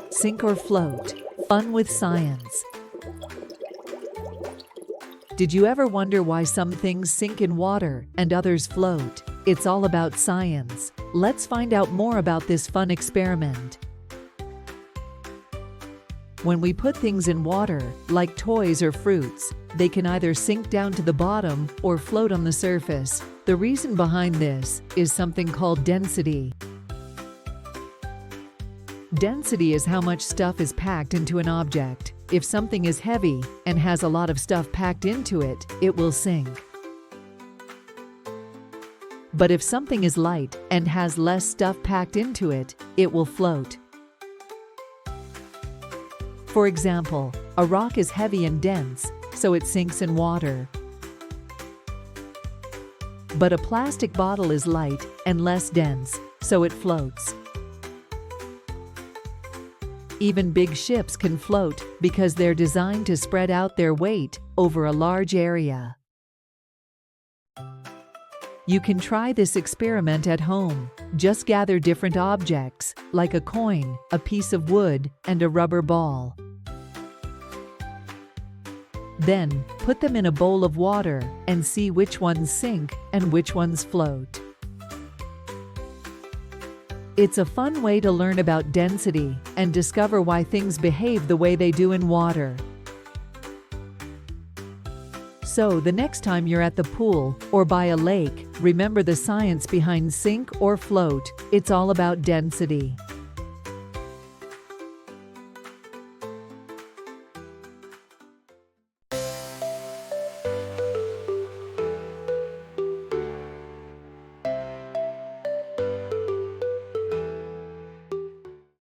Sink or float? Fun with science. Did you ever wonder why some things sink in water and others float? It's all about science. Let's find out more about this fun experiment. When we put things in water, like toys or fruits, they can either sink down to the bottom or float on the surface. The reason behind this is something called density. Density is how much stuff is packed into an object. If something is heavy and has a lot of stuff packed into it, it will sink. But if something is light and has less stuff packed into it, it will float. For example, a rock is heavy and dense, so it sinks in water. But a plastic bottle is light and less dense, so it floats. Even big ships can float because they're designed to spread out their weight over a large area. You can try this experiment at home. Just gather different objects, like a coin, a piece of wood, and a rubber ball. Then, put them in a bowl of water and see which ones sink and which ones float. It's a fun way to learn about density and discover why things behave the way they do in water. So, the next time you're at the pool or by a lake, remember the science behind sink or float. It's all about density.